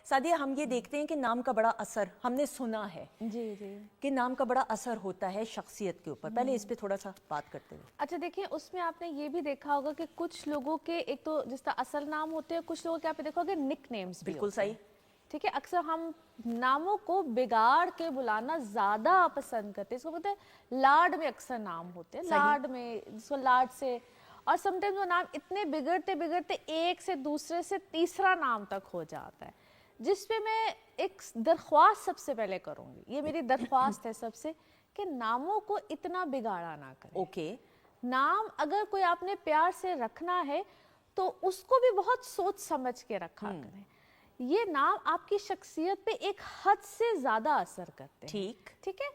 سعدیہ ہم یہ دیکھتے ہیں کہ نام کا بڑا اثر ہم نے سنا ہے کہ نام کا بڑا اثر ہوتا ہے شخصیت کے اوپر. پہلے اس پہ تھوڑا سا بات کرتے ہیں. اچھا دیکھیں اس میں آپ نے یہ بھی دیکھا ہوگا کہ کچھ لوگوں کے ایک تو جس طرح اصل نام ہوتے ہیں, کچھ لوگوں کے آپ نے دیکھا ہوگا نک نیمز بھی. بالکل صحیح. ٹھیک ہے, اکثر ہم ناموں کو بگاڑ کے بلانا زیادہ پسند کرتے ہیں. اس کو بولتے ہیں لاڈ میں اکثر نام ہوتے ہیں, لاڈ میں جس کو لاڈ سے, اور سم ٹائمز وہ نام اتنے بگڑتے بگڑتے ایک سے دوسرے سے تیسرا نام تک ہو جاتا ہے, جس پہ میں ایک درخواست سب سے پہلے کروں گی. یہ میری درخواست ہے سب سے کہ ناموں کو اتنا بگاڑا نہ کریں. اوکے. نام اگر کوئی آپ نے پیار سے رکھنا ہے تو اس کو بھی بہت سوچ سمجھ کے رکھا کریں. یہ نام آپ کی شخصیت پہ ایک حد سے زیادہ اثر کرتے ہیں. ٹھیک ہے.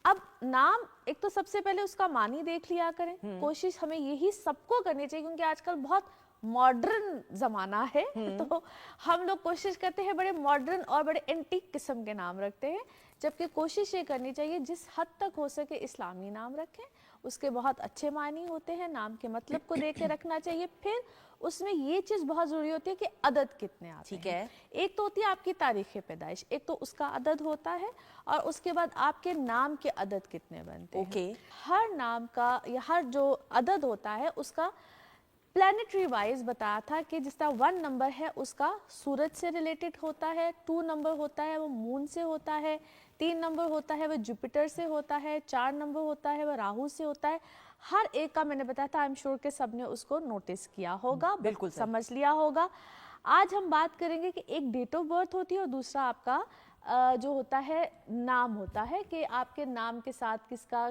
اب نام ایک تو سب سے پہلے اس کا معنی دیکھ لیا کریں. کوشش ہمیں یہی سب کو کرنی چاہیے کیونکہ آج کل بہت ماڈرن زمانہ ہے, تو ہم لوگ کوشش کرتے ہیں بڑے ماڈرن اور بڑے اینٹیک قسم کے نام رکھتے ہیں, جبکہ کوشش یہ کرنی چاہیے جس حد تک ہو سکے اسلامی نام رکھیں. اس کے بہت اچھے معنی ہوتے ہیں, نام کے مطلب کو دیکھ کے رکھنا چاہیے. پھر اس میں یہ چیز بہت ضروری ہوتی ہے کہ عدد کتنے آتے ہیں. ایک تو ہوتی ہے آپ کی تاریخ پیدائش, ایک تو اس کا عدد ہوتا ہے, اور اس کے بعد آپ کے نام کے عدد کتنے بنتے ہیں. ہر نام کا یا ہر جو عدد ہوتا ہے اس کا پلانیٹری وائز بتایا تھا کہ جس طرح 1 نمبر ہے اس کا سورج سے ریلیٹڈ ہوتا ہے, 2 نمبر ہوتا ہے وہ مون سے ہوتا ہے, 3 نمبر ہوتا ہے وہ جوپیٹر سے ہوتا ہے, 4 نمبر ہوتا ہے وہ راہو سے ہوتا ہے. ہر ایک کا میں نے بتایا تھا, آئی ایم شیور کہ سب نے اس کو نوٹس کیا ہوگا, بالکل سمجھ لیا ہوگا. آج ہم بات کریں گے کہ ایک ڈیٹ آف برتھ ہوتی ہے اور دوسرا آپ کا جو ہوتا ہے نام ہوتا ہے, کہ آپ کے نام کے ساتھ کس کا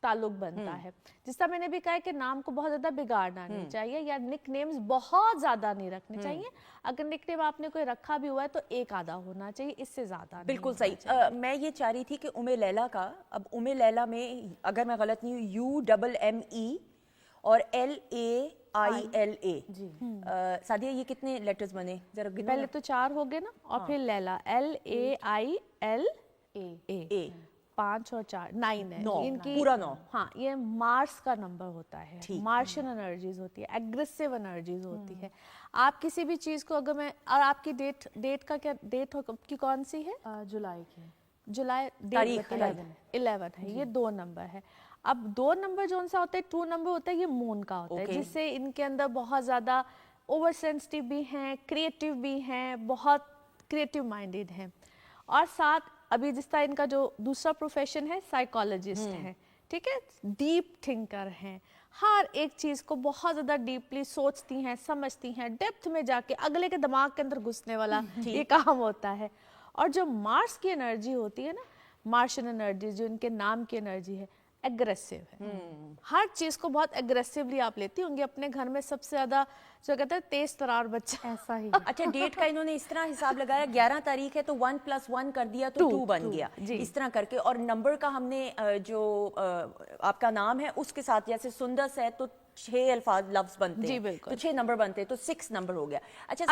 تعلق بنتا ہے. جس طرح میں نے بھی کہا کہ نام کو بہت زیادہ بگاڑنا نہیں چاہیے, یا نک نیمز بہت زیادہ نہیں رکھنے چاہیے. اگر نک نیم آپ نے کوئی رکھا بھی ہوا ہے تو ایک آدھا ہونا چاہیے, اس سے زیادہ نہیں. بالکل صحیح. میں یہ چاہ رہی تھی کہ لیلہ کا, اب لیلہ میں اگر میں غلط نہیں ہوں UMME اور LAILA. سعدیہ یہ کتنے لیٹرز بنے ذرا گنو. پہلے تو 4 ہو گئے نا, اور پھر لیلہ LAILA 5 اور 4 9 ہے. ان کی پورا 9. ہاں, یہ مارس کا نمبر ہوتا ہے, مارشین انرجیز ہوتی ہے, ایگریسو انرجیز ہوتی ہے. آپ کسی بھی چیز کو اگر میں, اور آپ کی ڈیٹ کا کیا ڈیٹ کی کون سی ہے؟ جولائی کی. جولائی تاریخ 11 ہے. یہ 2 نمبر ہے. اب 2 نمبر جو ان سے ہوتا ہے, 2 نمبر ہوتا ہے یہ مون کا ہوتا ہے, جس سے ان کے اندر بہت زیادہ اوور سینسٹیو بھی ہیں, کریٹیو بھی ہیں, بہت کریٹیو مائنڈیڈ ہیں. اور ساتھ ابھی جس طرح ان کا جو دوسرا پروفیشن ہے سائیکالوجسٹ ہیں, ٹھیک ہے, ڈیپ تھنکر ہیں, ہر ایک چیز کو بہت زیادہ ڈیپلی سوچتی ہیں, سمجھتی ہیں, ڈیپتھ میں جا کے اگلے کے دماغ کے اندر گھسنے والا یہ کام ہوتا ہے. اور جو مارس کی انرجی ہوتی ہے نا, مارشین انرجی جو ان کے نام کی انرجی ہے, ایگریسو ہے. ہر چیز کو بہت ایگریسولی آپ لیتی ہوں گی. اپنے گھر میں سب سے زیادہ جو کہتے ہیں تیز ترار بچہ, ایسا ہی. اچھا, ڈیٹ کا انہوں نے اس طرح حساب لگایا, 11 تاریخ ہے تو 1 + 1 کر دیا تو 2 بن گیا, اس طرح کر کے. اور نمبر کا ہم نے جو آپ کا نام ہے اس کے ساتھ, جیسے سندس ہے تو 6 الفاظ لفظ بنتے ہیں, تو 6 نمبر بنتے ہیں, تو 6 نمبر ہو گیا. اچھا,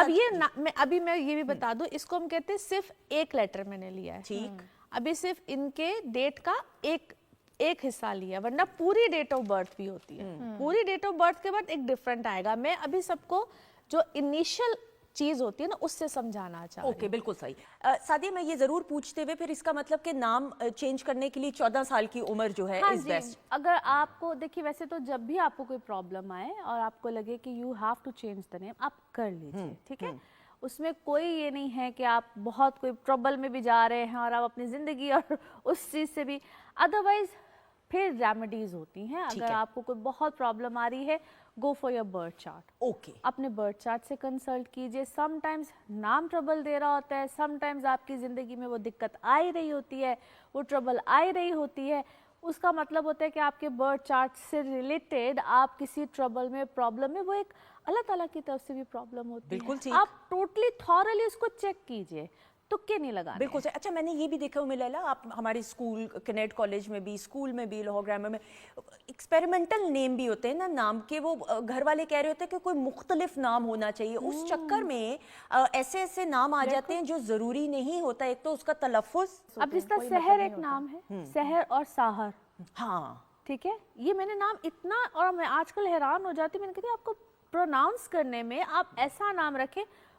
ابھی میں یہ بھی بتا دوں, اس کو ہم کہتے ہیں صرف ایک لیٹر میں نے لیا ہے. ٹھیک, ابھی صرف ان کے ڈیٹ کا ایک حصہ لیا, ورنہ پوری ڈیٹ آف برتھ بھی ہوتی ہے. پوری ڈیٹ آف برتھ کے بعد ایک ڈفرنٹ آئے گا. میں ابھی سب کو جو انیشل چیز ہوتی ہے نا اس سے سمجھانا چاہوں. اوکے, بالکل صحیح. سعدیہ میں یہ ضرور پوچھتے ہوئے, پھر اس کا مطلب کہ نام چینج کرنے کے لیے 14 سال کی عمر جو ہے از بیسٹ. اگر آپ کو دیکھیے, ویسے تو جب بھی آپ کو کوئی پرابلم آئے اور آپ کو لگے کہ you have to change the name, آپ کر لیجیے. ٹھیک ہے, اس میں کوئی یہ نہیں ہے کہ آپ بہت کوئی ٹربل میں بھی جا رہے ہیں اور آپ اپنی زندگی اور اس چیز سے بھی. ادروائز پھر ریمیڈیز ہوتی ہیں. اگر آپ کو کوئی بہت پرابلم آ رہی ہے, go for your birth chart. Okay, اپنے برتھ چارٹ سے کنسلٹ کیجئے. سم ٹائمز نام ٹربل دے رہا ہوتا ہے, سم ٹائمز آپ کی زندگی میں وہ دقت آ ہی رہی ہوتی ہے, وہ ٹربل آ ہی رہی ہوتی ہے. اس کا مطلب ہوتا ہے کہ آپ کے برتھ چارٹ سے ریلیٹڈ آپ کسی ٹربل میں, پرابلم میں, وہ ایک اللہ تعالیٰ کی طرف سے بھی پرابلم ہوتی ہے. آپ ٹوٹلی تھورلی اس کو چیک کیجئے, تکے نہیں لگانے. بالکل صحیح. اچھا, میں نے یہ بھی دیکھا لیلہ, آپ ہمارے اسکول, کنیٹ کالج میں بھی, اسکول میں بھی, لاہور گرامر میں ایکسپیریمنٹل نیم بھی ہوتے ہیں نا نام کے. وہ گھر والے کہہ رہے ہوتے ہیں کہ کوئی مختلف نام ہونا چاہیے. اس چکر میں ایسے نام آ جاتے ہیں جو ضروری نہیں ہوتا. ایک تو اس کا تلفظ, اب جس طرح سحر ایک نام ہے, سحر اور ساحر, ہاں ٹھیک ہے, یہ میں نے نام اتنا, اور میں آج کل حیران ہو جاتی, میں نے کہتی آپ کو پروناؤنس کرنے میں آپ ایسا نام رکھیں,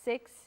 6,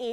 A